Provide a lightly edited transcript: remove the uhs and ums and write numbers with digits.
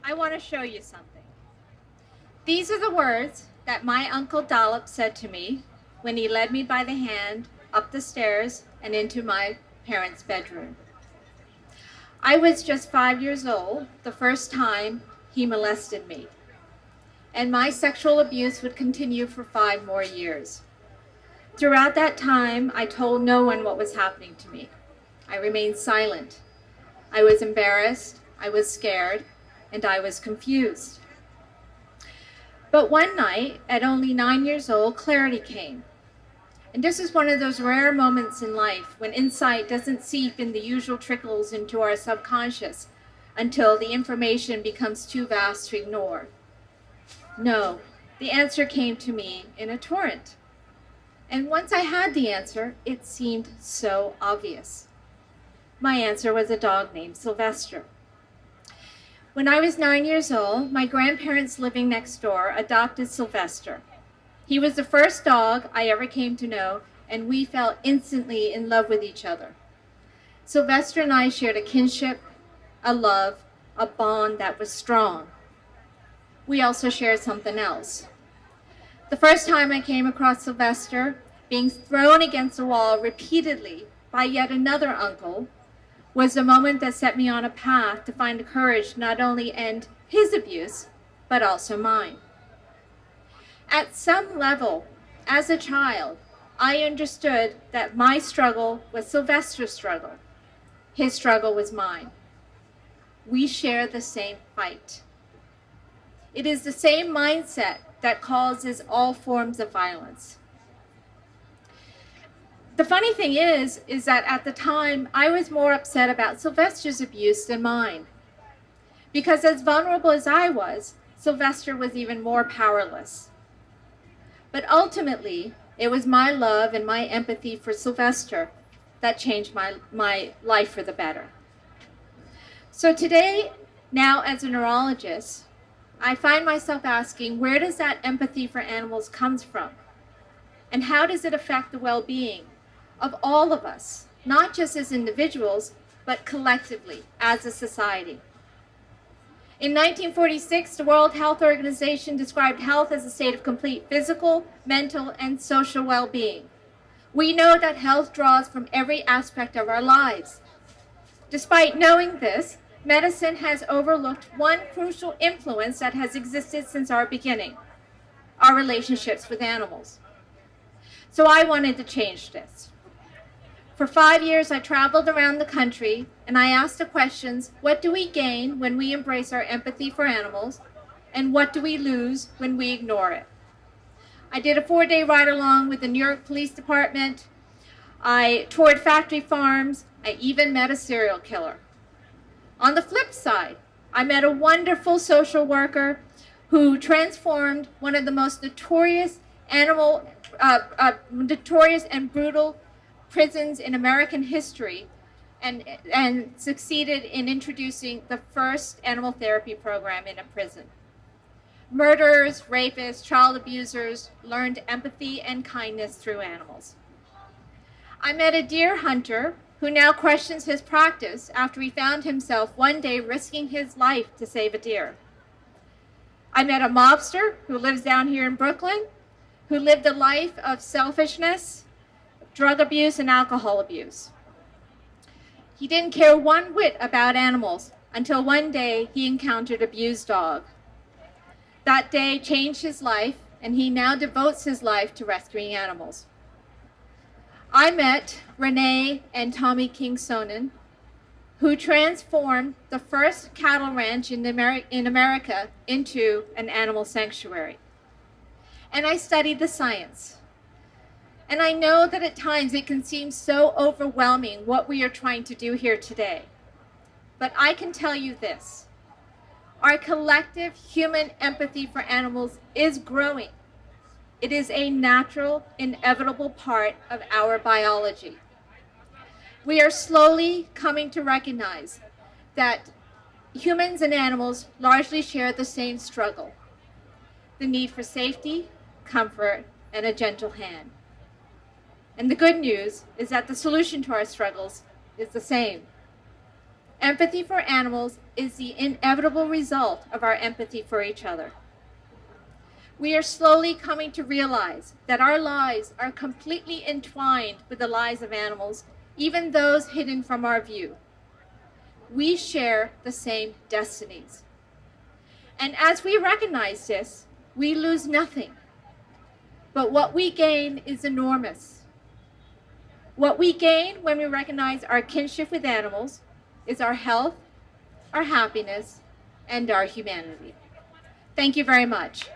I want to show you something. These are the words that my Uncle Dollop said to me when he led me by the hand up the stairs and into my parents' bedroom. I was just 5 years old the first time he molested me, and my sexual abuse would continue for 5 more years. Throughout that time, I told no one what was happening to me. I remained silent. I was embarrassed, I was scared, and I was confused. But one night, at only 9 years old, clarity came. And this is one of those rare moments in life when insight doesn't seep in the usual trickles into our subconscious until the information becomes too vast to ignore. No, the answer came to me in a torrent. And once I had the answer, it seemed so obvious. My answer was a dog named Sylvester. When I was 9 years old, my grandparents living next door adopted Sylvester. He was the first dog I ever came to know, and we fell instantly in love with each other. Sylvester and I shared a kinship, a love, a bond that was strong. We also shared something else. The first time I came across Sylvester being thrown against the wall repeatedly by yet another uncle was the moment that set me on a path to find the courage to not only end his abuse, but also mine. At some level, as a child, I understood that my struggle was Sylvester's struggle. His struggle was mine. We share the same fight. It is the same mindset that causes all forms of violence. The funny thing is that at the time, I was more upset about Sylvester's abuse than mine. Because as vulnerable as I was, Sylvester was even more powerless. But ultimately, it was my love and my empathy for Sylvester that changed my life for the better. So today, now as a neurologist, I find myself asking, where does that empathy for animals come from? And how does it affect the well-being of all of us, not just as individuals, but collectively as a society? In 1946, the World Health Organization described health as a state of complete physical, mental, and social well-being. We know that health draws from every aspect of our lives. Despite knowing this, medicine has overlooked one crucial influence that has existed since our beginning: our relationships with animals. So I wanted to change this. For 5 years, I traveled around the country and I asked the questions, what do we gain when we embrace our empathy for animals? And what do we lose when we ignore it? I did a 4-day ride along with the New York Police Department. I toured factory farms. I even met a serial killer. On the flip side, I met a wonderful social worker who transformed one of the most notorious and brutal prisons in American history and succeeded in introducing the first animal therapy program in a prison. Murderers, rapists, child abusers learned empathy and kindness through animals. I met a deer hunter who now questions his practice after he found himself one day risking his life to save a deer. I met a mobster who lives down here in Brooklyn, who lived a life of selfishness, drug abuse, and alcohol abuse. He didn't care one whit about animals until one day he encountered a abused dog. That day changed his life, and he now devotes his life to rescuing animals. I met Renee and Tommy King-Sonnen, who transformed the first cattle ranch in America into an animal sanctuary. And I studied the science. And I know that at times it can seem so overwhelming what we are trying to do here today. But I can tell you this: our collective human empathy for animals is growing. It is a natural, inevitable part of our biology. We are slowly coming to recognize that humans and animals largely share the same struggle: the need for safety, comfort, and a gentle hand. And the good news is that the solution to our struggles is the same: Empathy for animals is the inevitable result of our empathy for each other. We are slowly coming to realize that our lives are completely entwined with the lives of animals, even those hidden from our view. We share the same destinies. And as we recognize this, we lose nothing. But what we gain is enormous. What we gain when we recognize our kinship with animals is our health, our happiness, and our humanity. Thank you very much.